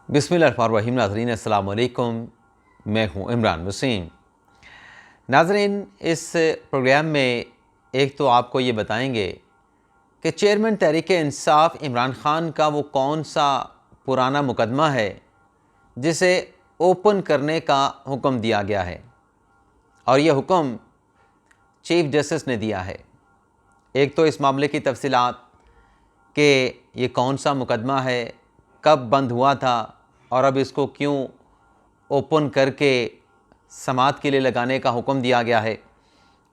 बिस्मिल्लाहिर्रहमानिर्रहीम। नाज़रीन अस्सलाम वालेकुम, मैं हूँ इमरान वसीम। नाज़रीन, इस प्रोग्राम में एक तो आपको ये बताएंगे कि चेयरमैन तहरीक इंसाफ इमरान ख़ान का वो कौन सा पुराना मुकदमा है जिसे ओपन करने का हुक्म दिया गया है, और यह हुक्म चीफ जस्टिस ने दिया है। एक तो इस मामले की तफसीलात कि ये कौन सा मुकदमा है, कब बंद हुआ था और अब इसको क्यों ओपन करके समाअत के लिए लगाने का हुक्म दिया गया है।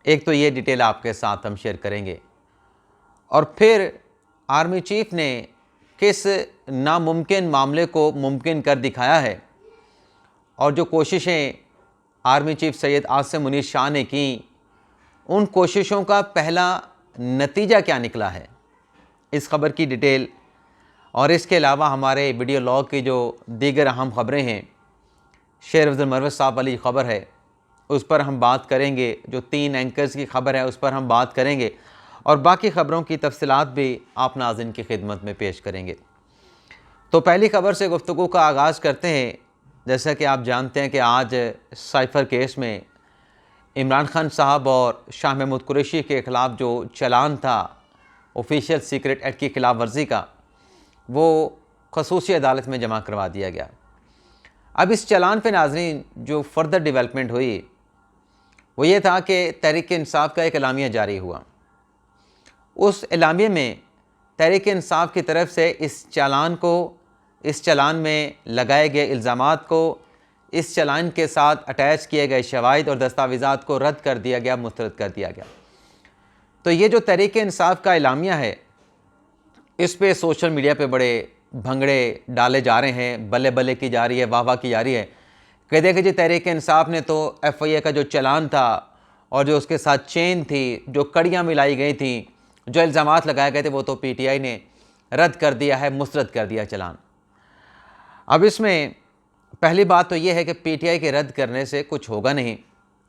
एक तो ये डिटेल आपके साथ हम शेयर करेंगे, और फिर आर्मी चीफ ने किस नामुमकिन मामले को मुमकिन कर दिखाया है, और जो कोशिशें आर्मी चीफ सैयद आसिम मुनीर शाह ने की, उन कोशिशों का पहला नतीजा क्या निकला है, इस खबर की डिटेल। और इसके अलावा हमारे वीडियो लॉग की जो दीगर अहम ख़बरें हैं, शेर अफजल मरवत साहब वाली ख़बर है, उस पर हम बात करेंगे। जो 3 एंकर्स की ख़बर है उस पर हम बात करेंगे, और बाकी ख़बरों की तफसीलात भी आप नाज़रीन की खिदमत में पेश करेंगे। तो पहली ख़बर से गुफ्तगू का आगाज़ करते हैं। जैसा कि आप जानते हैं कि आज साइफ़र केस में इमरान ख़ान साहब और शाह महमूद कुरैशी के ख़िलाफ़ जो चलान था ऑफिशियल सीक्रेट एक्ट की ख़िलाफ़ वर्जी का, वो खसूसी अदालत में जमा करवा दिया गया। अब इस चलान पे नाज़रीन जो फर्दर डेवलपमेंट हुई वो ये था कि तहरीक इंसाफ का एक एलामिया जारी हुआ। उस एलामिया में तहरीक इंसाफ की तरफ से इस चलान में लगाए गए इल्ज़ामात को, इस चलान के साथ अटैच किए गए शवाहिद और दस्तावेज़ात को रद्द कर दिया गया, मुस्तरद कर दिया गया। तो ये जो तहरीक इंसाफ का एलामिया है, इस पे सोशल मीडिया पे बड़े भंगड़े डाले जा रहे हैं, बल्ले बल्ले की जा रही है, वाह वाह की जा रही है कि देखिए जी, तहरीक इंसाफ ने तो FIA का जो चलान था और जो उसके साथ चेन थी, जो कड़ियाँ मिलाई गई थी, जो इल्ज़ामात लगाए गए थे, वो तो PTI ने रद्द कर दिया है, मुस्तरद कर दिया चलान। अब इसमें पहली बात तो ये है कि PTI के रद्द करने से कुछ होगा नहीं।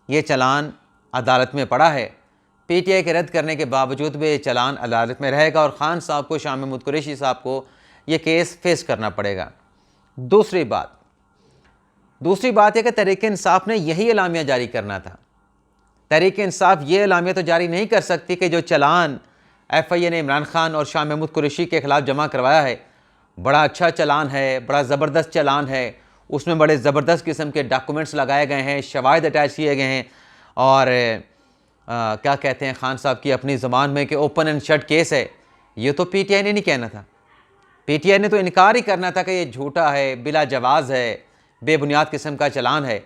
ये चलान अदालत में पड़ा है, PTI के रद्द करने के बावजूद भी ये चलान अदालत में रहेगा, और ख़ान साहब को, शाह महमूद कुरैशी साहब को ये केस फेस करना पड़ेगा। दूसरी बात है कि तहरीक इंसाफ ने यही एलामिया जारी करना था। तहरीक इंसाफ ये एलामिया तो जारी नहीं कर सकती कि जो चलान FIA ने इमरान ख़ान और शाह महमूद कुरैशी के ख़िलाफ़ जमा करवाया है, बड़ा अच्छा चलान है, बड़ा ज़बरदस्त चलान है, उसमें बड़े ज़बरदस्त किस्म के डॉक्यूमेंट्स लगाए गए हैं, शवाहिद अटैच किए गए हैं, और क्या कहते हैं ख़ान साहब की अपनी ज़बान में कि ओपन एंड शट केस है। ये तो PTI ने नहीं कहना था। PTI ने तो इनकार ही करना था कि ये झूठा है, बिला जवाज़ है, बेबुनियाद किस्म का चलान है।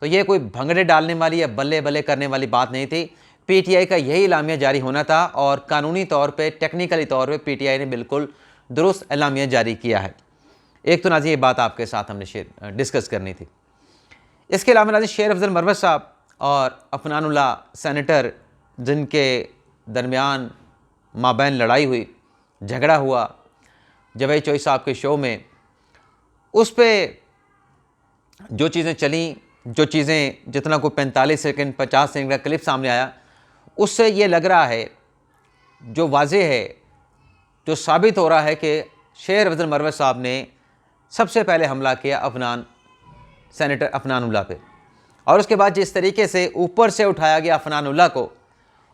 तो ये कोई भंगड़े डालने वाली या बल्ले बल्ले करने वाली बात नहीं थी। PTI का यही एलामिया जारी होना था, और कानूनी तौर पर, टेक्निकली तौर पर PTI ने बिल्कुल दुरुस्त एलामिया जारी किया है। एक तो नाज़रीन ये बात आपके साथ हमने डिस्कस करनी थी। इसके अलावा नाज़रीन शेर अफजल मरवत साहब और अफनानुल्लाह सेनेटर, जिनके दरमियान माबैन लड़ाई हुई, झगड़ा हुआ जावेद चोई साहब के शो में, उस पे जो चीज़ें चली, जो चीज़ें जितना कोई 45 सेकंड 50 सेकंड का क्लिप सामने आया, उससे ये लग रहा है, जो वाज़ेह है, जो साबित हो रहा है कि शेर अफजल मरवत साहब ने सबसे पहले हमला किया सेनेटर अफनानुल्लाह पे, और उसके बाद जिस तरीके से ऊपर से उठाया गया अफनानुल्लाह को,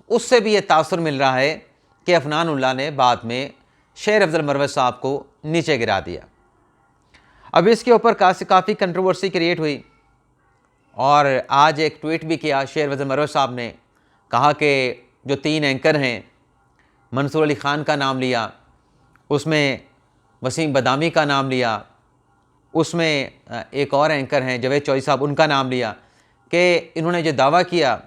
उससे भी ये तासुर मिल रहा है कि अफनानुल्लाह ने बाद में शेर अफजल मरवत साहब को नीचे गिरा दिया। अब इसके ऊपर काफ़ी कंट्रोवर्सी क्रिएट हुई, और आज एक ट्वीट भी किया शेर अफजल मरवत साहब ने। कहा कि जो 3 एंकर हैं, मंसूर अली ख़ान का नाम लिया, उसमें वसीम बदामी का नाम लिया, उसमें एक और एंकर हैं जावेद चोई साहब, उनका नाम लिया, कि इन्होंने जो दावा किया,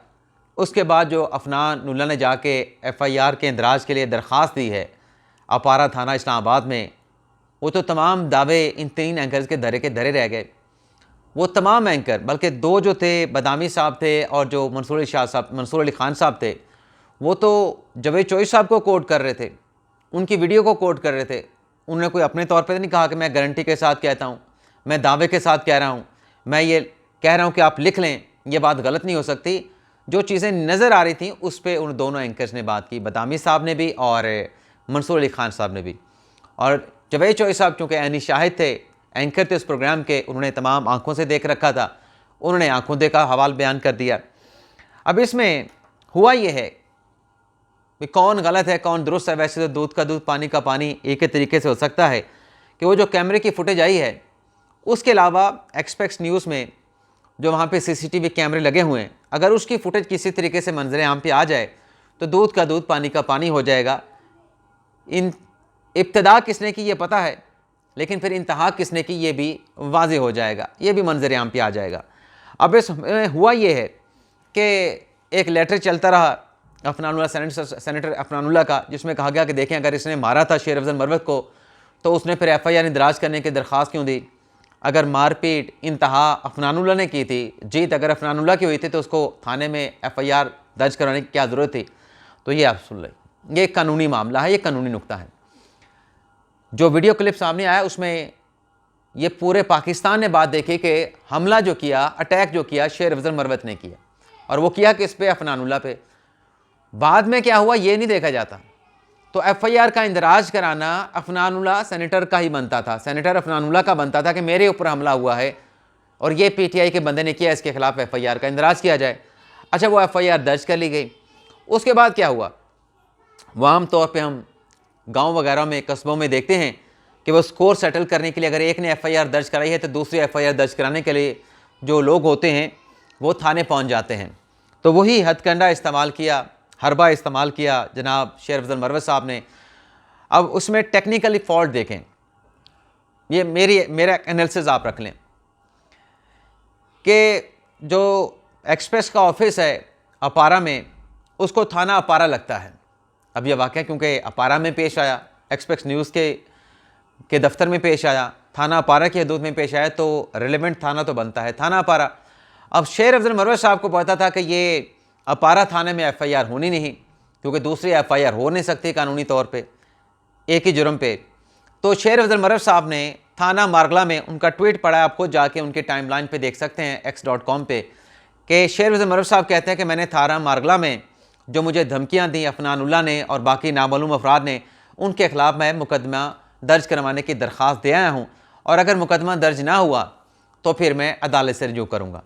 उसके बाद जो अफनानुल्लाह ने जाके FIR के इंदराज के लिए दरख्वास्त दी है अपारा थाना इस्लामाबाद में, वो तो तमाम दावे इन 3 एंकर्स के धरे रह गए। वो तमाम एंकर, बल्कि 2 जो थे, बदामी साहब थे और जो मंसूर अली ख़ान साहब थे, वो तो जावेद चोई साहब को कोट कर रहे थे, उनकी वीडियो को कोट कर रहे थे। उन्होंने कोई अपने तौर पे नहीं कहा कि मैं गारंटी के साथ कहता हूँ, मैं दावे के साथ कह रहा हूँ, मैं ये कह रहा हूँ कि आप लिख लें, ये बात गलत नहीं हो सकती। जो चीज़ें नज़र आ रही थी उस पर उन दोनों एंकर्स ने बात की, बदामी साहब ने भी और मंसूर अली ख़ान साहब ने भी। और जावेद चोई साहब चूँकि ऐनी शाहिद थे, एंकर थे उस प्रोग्राम के, उन्होंने तमाम आंखों से देख रखा था, उन्होंने आंखों देखा हवाल बयान कर दिया। अब इसमें हुआ ये है कि कौन गलत है कौन दुरुस्त है। वैसे तो दूध का दूध पानी का पानी एक ही तरीके से हो सकता है कि वो जो कैमरे की फुटेज आई है, उसके अलावा एक्सपेक्स न्यूज़ में जो वहाँ पे सीसीटीवी कैमरे लगे हुए हैं, अगर उसकी फुटेज किसी तरीके से मंजर आम पे आ जाए तो दूध का दूध पानी का पानी हो जाएगा। इन इब्तदा किसने की ये पता है, लेकिन फिर इंतहा किसने की ये भी वाज़े हो जाएगा, ये भी मंजर आम पे आ जाएगा। अब इसमें हुआ ये है कि एक लेटर चलता रहा अफनानुल्लाह सेनेटर अफनानुल्लाह का, जिसमें कहा गया कि देखें अगर इसने मारा था शेर अफजल मरवत को तो उसने फिर FIR इंदराज करने की दरख्वास्त क्यों दी। अगर मारपीट इंतहा अफनानुल्लाह ने की थी, जीत अगर अफनानुल्लाह की हुई थी, तो उसको थाने में FIR दर्ज कराने की क्या ज़रूरत थी। तो ये आप सुन लें, ये एक कानूनी मामला है, ये कानूनी नुक्ता है। जो वीडियो क्लिप सामने आया उसमें ये पूरे पाकिस्तान ने बात देखी कि हमला जो किया, अटैक जो किया, शेर अफजल मरवत ने किया, और वो किया किस पे, अफनानुल्लाह पे। बाद में क्या हुआ ये नहीं देखा जाता। तो FIR का इंदराज कराना अफनानुल्लाह सेनेटर का ही बनता था, सेनेटर अफनानुल्लाह का बनता था कि मेरे ऊपर हमला हुआ है और ये PTI के बंदे ने किया, इसके खिलाफ FIR का इंदराज किया जाए। अच्छा, वो FIR दर्ज कर ली गई। उसके बाद क्या हुआ, वो आम तौर पे हम गांव वगैरह में, कस्बों में देखते हैं कि वो स्कोर सेटल करने के लिए अगर एक ने FIR दर्ज कराई है तो दूसरी FIR दर्ज कराने के लिए जो लोग होते हैं वो थाने पहुंच जाते हैं। तो वही हथकंडा इस्तेमाल किया, हरबा इस्तेमाल किया जनाब शेर अफजल मरवत साहब ने। अब उसमें टेक्निकली फॉल्ट देखें, ये मेरा एनालिसिस आप रख लें कि जो एक्सप्रेस का ऑफिस है अपारा में, उसको थाना अपारा लगता है। अब यह वाक़या क्योंकि अपारा में पेश आया, एक्सप्रेस न्यूज़ के दफ्तर में पेश आया, थाना अपारा की हदूद में पेश आया, तो रिलेवेंट थाना तो बनता है थाना अपारा। अब शेर अफजल मरवत साहब को पता था कि ये अपारा थाने में FIR होनी नहीं, क्योंकि दूसरी FIR हो नहीं सकती कानूनी तौर पे एक ही जुर्म पे। तो शेर अफजल मरवत साहब ने थाना मारगला में, उनका ट्वीट पड़ा है, आप खुद जाके उनके टाइमलाइन पे देख सकते हैं x.com पे, कि शेर अफजल मरवत साहब कहते हैं कि मैंने थाना मारगला में जो मुझे धमकियां दी अफनानुल्लाह ने और बाकी नामालूम अफराद ने, उनके खिलाफ मैं मुकदमा दर्ज करवाने की दरख्वास्त दे आया हूँ, और अगर मुकदमा दर्ज ना हुआ तो फिर मैं अदालत से रजू करूँगा।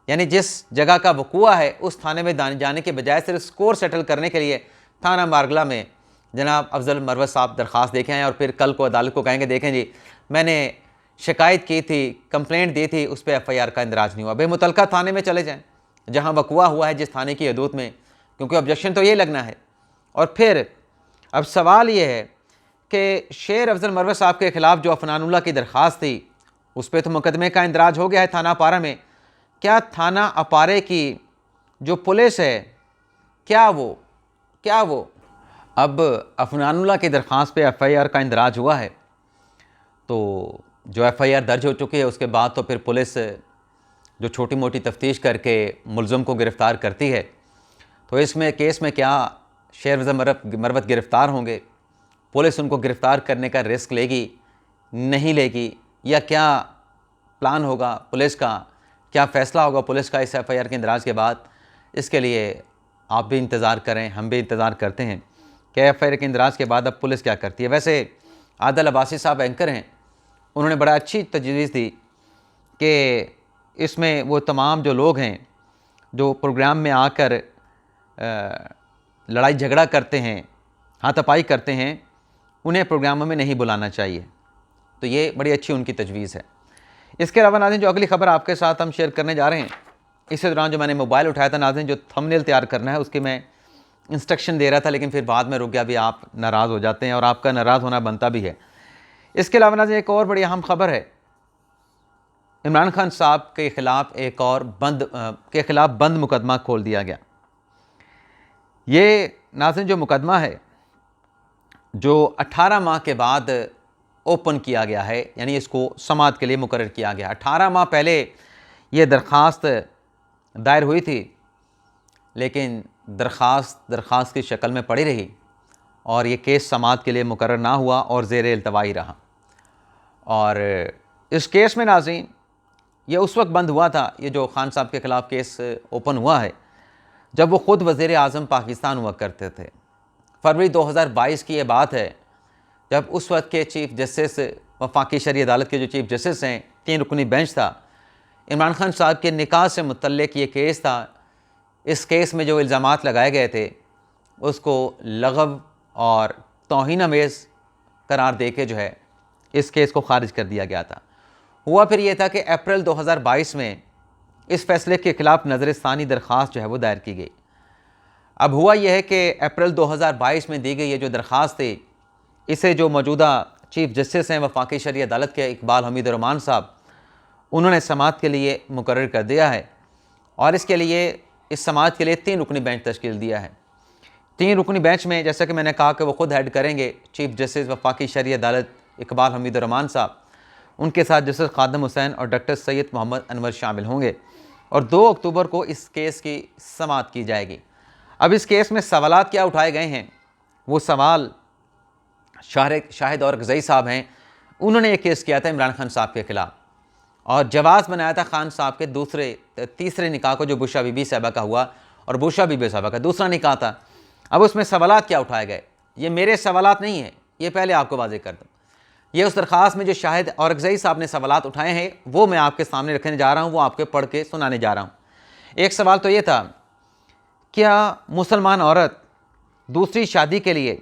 यानी जिस जगह का वकूआ है उस थाने में जाने के बजाय सिर्फ स्कोर सेटल करने के लिए थाना मारगला में जनाब अफजल मरवत साहब दरख्वास्त देखे हैं, और फिर कल को अदालत को कहेंगे देखें जी मैंने शिकायत की थी, कंप्लेंट दी थी, उस पर FIR का इंदराज नहीं हुआ। भाई मुतलका थाने में चले जाएँ जहाँ वकूआ हुआ है, जिस थाने की हदूद में, क्योंकि ऑब्जेक्शन तो ये लगना है। और फिर अब सवाल ये है कि शेर अफजल मरवत साहब के ख़िलाफ़ जो अफनानुल्लाह की दरख्वास्त थी उस पर तो मुकदमे का इंदराज हो गया है थाना अपारा में। क्या थाना अपारे की जो पुलिस है, क्या वो अब अफनानुल्लाह की दरख्वास्त पे FIR का इंदराज हुआ है, तो जो FIR दर्ज हो चुकी है उसके बाद तो फिर पुलिस जो छोटी मोटी तफ्तीश करके मुलज़म को गिरफ़्तार करती है, तो इसमें केस में क्या शेर अफजल मरवत गिरफ़्तार होंगे, पुलिस उनको गिरफ़्तार करने का रिस्क लेगी नहीं लेगी, या क्या प्लान होगा पुलिस का, क्या फ़ैसला होगा पुलिस का इस FIR के इंदराज के बाद। इसके लिए आप भी इंतज़ार करें, हम भी इंतज़ार करते हैं कि FIR के इंदराज के बाद अब पुलिस क्या करती है। वैसे आदिल अब्बासी साहब एंकर हैं, उन्होंने बड़ा अच्छी तजवीज़ दी कि इसमें वो तमाम जो लोग हैं जो प्रोग्राम में आकर लड़ाई झगड़ा करते हैं, हाथापाई करते हैं, उन्हें प्रोग्रामों में नहीं बुलाना चाहिए। तो ये बड़ी अच्छी उनकी तजवीज़ है। इसके अलावा नाज़रीन जो अगली ख़बर आपके साथ हम शेयर करने जा रहे हैं, इसी दौरान जो मैंने मोबाइल उठाया था नाज़रीन, जो थंबनेल तैयार करना है उसकी मैं इंस्ट्रक्शन दे रहा था, लेकिन फिर बाद में रुक गया। भी आप नाराज़ हो जाते हैं और आपका नाराज़ होना बनता भी है। इसके अलावा नाज़रीन एक और बड़ी अहम ख़बर है, इमरान खान साहब के ख़िलाफ़ एक और बंद मुकदमा खोल दिया गया। ये नाज़रीन जो मुकदमा है जो 18 माह के बाद ओपन किया गया है, यानी इसको समाअत के लिए मुकर्रर किया गया। 18 माह पहले ये दरख्वास्त दायर हुई थी, लेकिन दरख्वास्त की शक्ल में पड़ी रही और ये केस समाअत के लिए मुकर्रर ना हुआ और ज़ेरे इल्तवाई रहा। और इस केस में नाज़रीन ये उस वक्त बंद हुआ था, ये जो खान साहब के ख़िलाफ़ केस ओपन हुआ है, जब वो ख़ुद वज़ीर आज़म पाकिस्तान हुआ करते थे। फरवरी 2022 की ये बात है, जब उस वक्त के चीफ जस्टिस वफाकी शरई अदालत के जो चीफ जस्टिस हैं, 3 रुकनी बेंच था, इमरान खान साहब के निकाह से मुतल्लिक़ ये केस था। इस केस में जो इल्ज़ामात लगाए गए थे उसको लगव और तौहीन आमेज़ करार दे के जो है इस केस को खारिज कर दिया गया था। हुआ फिर ये था कि अप्रैल 2022 में इस फैसले के ख़िलाफ़ नज़रसानी दरख्वास्त जो है वो दायर की गई। अब हुआ यह है कि अप्रैल 2022 में दी गई ये जो दरख्वास्त थी, इसे जो मौजूदा चीफ जस्टिस हैं वफाकी शरई अदालत के इकबाल हमीद रहमान साहब, उन्होंने समाअत के लिए मुकर्रर कर दिया है और इसके लिए इस समाअत के लिए 3 रुकनी बेंच तश्कील दिया है। 3 रुकनी बेंच में जैसा कि मैंने कहा कि वो ख़ुद हेड करेंगे चीफ जस्टिस वफाकी शरई अदालत इकबाल हमीद रहमान साहब, उनके साथ जस्टिस खादम हुसैन और डॉक्टर सैयद मोहम्मद अनवर शामिल होंगे और 2 अक्टूबर को इस केस की समाअत की जाएगी। अब इस केस में सवालात क्या उठाए गए हैं, वो सवाल शाहिद और गज़ई साहब हैं, उन्होंने ये केस किया था इमरान खान साहब के ख़िलाफ़ और जवाज़ बनाया था खान साहब के तीसरे निकाह को जो बुशरा बीबी साहबा का हुआ और बुशरा बीबी साहबा का दूसरा निकाह था। अब उसमें सवालात क्या उठाए गए, ये मेरे सवालात नहीं हैं, ये पहले आपको वाज़ेह कर दूँ। ये उस दरख्वास्त में जो शाहिद और गज़ई साहब ने सवालात उठाए हैं वो मैं आपके सामने रखने जा रहा हूँ, वो आपके पढ़ के सुनाने जा रहा हूँ। एक सवाल तो ये था, क्या मुसलमान औरत दूसरी शादी के लिए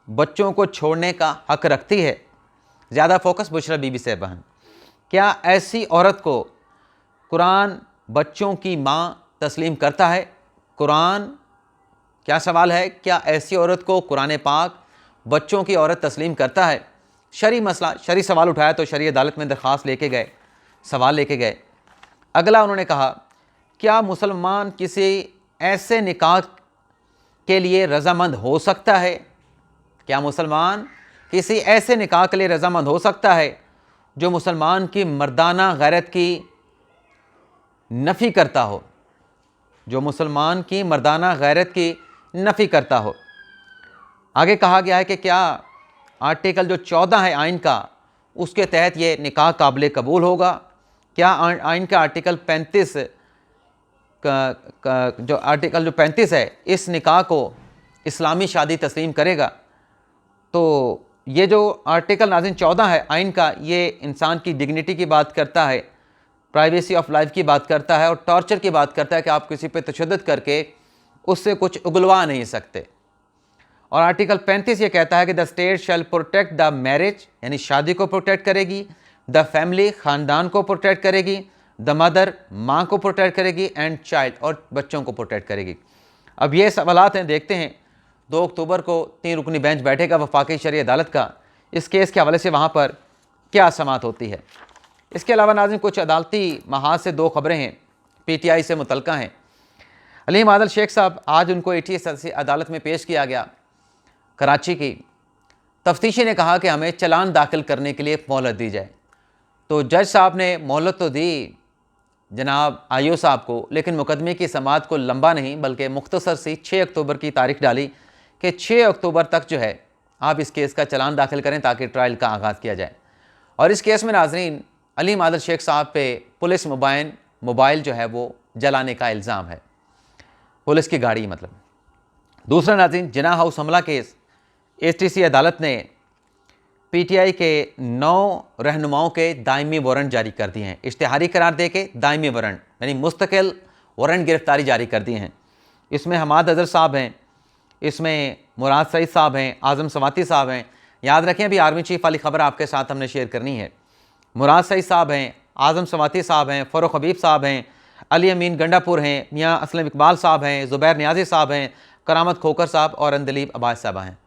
बच्चों को छोड़ने का हक़ रखती है? ज़्यादा फोकस बुशरा बीबी साहबा हैं। क्या ऐसी औरत को कुरान बच्चों की माँ तस्लीम करता है? कुरान, क्या सवाल है, क्या ऐसी औरत को कुरान पाक बच्चों की औरत तस्लीम करता है? शरी मसला, शरी सवाल उठाया तो शरी अदालत में दरख्वास्त लेके गए, सवाल लेके गए। अगला उन्होंने कहा, क्या मुसलमान किसी ऐसे निकाह के लिए रज़ामंद हो सकता है? क्या मुसलमान किसी ऐसे निकाह के लिए रज़ामंद हो सकता है जो मुसलमान की मर्दाना गैरत की नफ़ी करता हो, जो मुसलमान की मर्दाना गैरत की नफ़ी करता हो? आगे कहा गया है कि क्या आर्टिकल जो 14 है आइन का, उसके तहत ये निकाह काबिल कबूल होगा? क्या आइन का आर्टिकल 35 जो आर्टिकल 35 है इस निकाह को इस्लामी शादी तस्लीम करेगा? तो ये जो आर्टिकल नाज़रीन 14 है आइन का, ये इंसान की डिग्निटी की बात करता है, प्राइवेसी ऑफ लाइफ की बात करता है और टॉर्चर की बात करता है कि आप किसी पे तशद्दुद करके उससे कुछ उगलवा नहीं सकते। और आर्टिकल 35 ये कहता है कि the state shall protect the marriage, यानी शादी को प्रोटेक्ट करेगी, द फैमिली, ख़ानदान को प्रोटेक्ट करेगी, द मदर, माँ को प्रोटेक्ट करेगी, एंड चाइल्ड, और बच्चों को प्रोटेक्ट करेगी। अब ये सवालात हैं, देखते हैं 2 अक्टूबर को 3 रुकनी बेंच बैठेगा वफाकी शरई अदालत का, इस केस के हवाले से वहाँ पर क्या समाअत होती है। इसके अलावा नाज़रीन कुछ अदालती महाज से 2 खबरें हैं, PTI से मुतल्लिक़ हैं। अलीम आदिल शेख साहब, आज उनको ATS अदालत में पेश किया गया कराची की। तफ्तीशी ने कहा कि हमें चलान दाखिल करने के लिए मोहलत दी जाए, तो जज साहब ने मोहलत तो दी जनाब IO साहब को, लेकिन मुकदमे की समाअत को लंबा नहीं बल्कि मुख्तसर सी 6 अक्टूबर की तारीख डाली कि 6 अक्टूबर तक जो है आप इस केस का चलान दाखिल करें ताकि ट्रायल का आगाज़ किया जाए। और इस केस में नाज़रीन अलीम आदिल शेख साहब पे पुलिस मोबाइल जो है वो जलाने का इल्ज़ाम है, पुलिस की गाड़ी मतलब। दूसरा नाज़रीन, जिना हाउस हमला केस, ATC अदालत ने PTI के 9 रहनुमाओं के दायमी वारंट जारी कर दिए हैं, इश्तिहारी करार दे के दायमी वारंट यानी मुस्तकिल वारंट गिरफ्तारी जारी कर दिए हैं। इसमें हमाद अज़हर साहब हैं, इसमें मुराद सईद साहब हैं, आज़म सवाती साहब हैं। याद रखें अभी आर्मी चीफ वाली खबर आपके साथ हमने शेयर करनी है। मुराद सईद साहब हैं, आज़म सवाती साहब हैं, फ़ारूक हबीब साहब हैं, अली अमीन गंडापुर हैं, मियाँ असलम इकबाल साहब हैं, ज़ुबैर नियाज़ी साहब हैं, करामत खोकर साहब और अंदलीब अब्बास साहब हैं।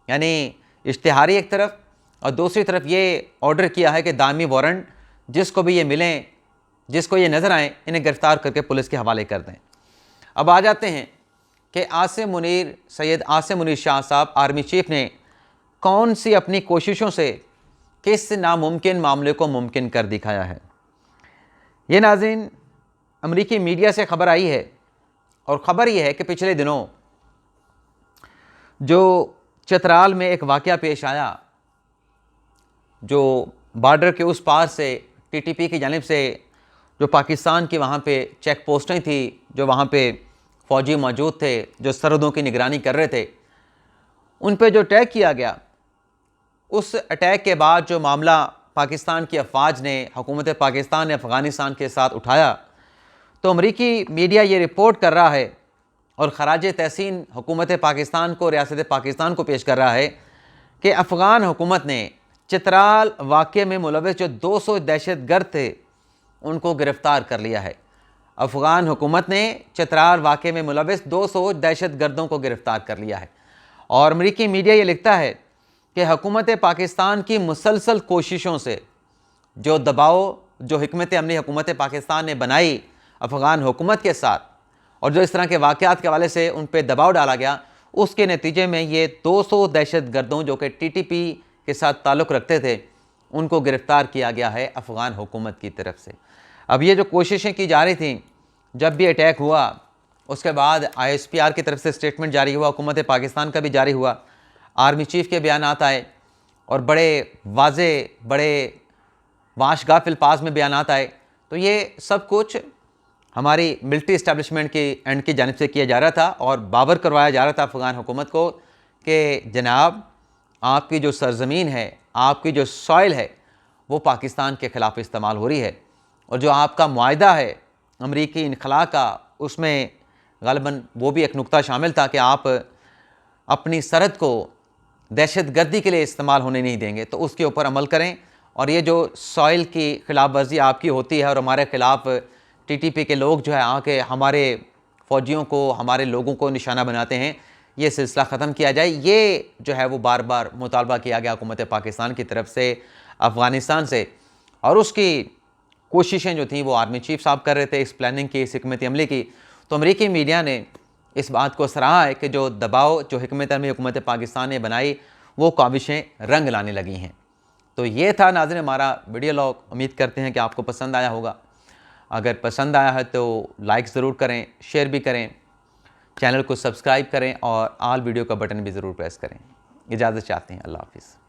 यानी इश्तिहारी एक तरफ और दूसरी तरफ ये ऑर्डर किया है कि दायमी वारंट जिसको भी ये मिलें, जिसको ये नज़र आए, इन्हें गिरफ़्तार करके पुलिस के हवाले कर दें। अब आ जाते हैं कि सैयद आसिम मुनीर शाह साहब आर्मी चीफ ने कौन सी अपनी कोशिशों से किस नामुमकिन मामले को मुमकिन कर दिखाया है। ये नाज़रीन अमरीकी मीडिया से ख़बर आई है और ख़बर यह है कि पिछले दिनों जो चतराल में एक वाक़या पेश आया, जो बॉर्डर के उस पार से TTP की जानिब से जो पाकिस्तान की वहाँ पे चेक पोस्टें थी, जो वहाँ पे फ़ौजी मौजूद थे, जो सरहदों की निगरानी कर रहे थे, उन पे जो अटैक किया गया, उस अटैक के बाद जो मामला पाकिस्तान की अफवाज ने, हुकूमत पाकिस्तान ने अफ़गानिस्तान के साथ उठाया, तो अमरीकी मीडिया ये रिपोर्ट कर रहा है और खराज तहसीन हुकूमत पाकिस्तान को, रियासत पाकिस्तान को पेश कर रहा है कि अफ़गान हुकूमत ने चित्राल वाक़े में मुलविस जो 200 दहशतगर्द थे उनको गिरफ़्तार कर लिया है। अफ़गान हुकूमत ने चित्राल वाक़े में मुलविस 200 दहशतगर्दों को गिरफ़्तार कर लिया है। और अमरीकी मीडिया ये लिखता है कि हुकूमत पाकिस्तान की मुसलसल कोशिशों से जो दबाव, जो हिकमत अमली हुकूमत पाकिस्तान ने बनाई अफ़गान हुकूमत के साथ, और जो इस तरह के वाक़यात के हवाले से उन पर दबाव डाला गया, उसके नतीजे में ये 200 दहशतगर्दों जो कि TTP के साथ ताल्लुक़ रखते थे उनको गिरफ़्तार किया गया है अफ़गान हुकूमत की तरफ से। अब ये जो कोशिशें की जा रही थी, जब भी अटैक हुआ उसके बाद ISPR की तरफ से स्टेटमेंट जारी हुआ, हुकूमत पाकिस्तान का भी जारी हुआ, आर्मी चीफ़ के बयानात आए और बड़े वाज़े, बड़े वाशगाफ अल्फाज में बयानात आए। तो ये सब कुछ हमारी मिलिट्री इस्टेब्लिशमेंट की एंड की जानिब से किया जा रहा था और बावर करवाया जा रहा था अफ़गान हुकूमत को कि जनाब, आपकी जो सरज़मीन है, आपकी जो सॉइल है, वो पाकिस्तान के ख़िलाफ़ इस्तेमाल हो रही है, और जो आपका मुआहिदा है अमरीकी इनखला का, उसमें ग़ालिबन वो भी एक नुक्ता शामिल था कि आप अपनी सरहद को दहशतगर्दी के लिए इस्तेमाल होने नहीं देंगे, तो उसके ऊपर अमल करें। और ये जो सॉइल की खिलाफ वर्जी आपकी होती है और हमारे ख़िलाफ़ TTP के लोग जो है आके हमारे फ़ौजियों को, हमारे लोगों को निशाना बनाते हैं, ये सिलसिला ख़त्म किया जाए। ये जो है वो बार बार मुतालबा किया गया हुकूमत पाकिस्तान की तरफ से अफ़गानिस्तान से, और उसकी कोशिशें जो थी वो आर्मी चीफ साहब कर रहे थे इस प्लानिंग की, इस हिकमत अमली की। तो अमरीकी मीडिया ने इस बात को सराहा है कि जो दबाव जो हिकमत अमली हुकूमत पाकिस्तान ने बनाई वो काविशें रंग लाने लगी हैं। तो ये था नाज़रीन हमारा वीडियो लॉग। उम्मीद करते हैं कि आपको पसंद आया होगा। अगर पसंद आया है तो लाइक ज़रूर करें, शेयर भी करें, चैनल को सब्सक्राइब करें और ऑल वीडियो का बटन भी ज़रूर प्रेस करें। इजाज़त चाहते हैं। अल्लाह हाफ़िज़।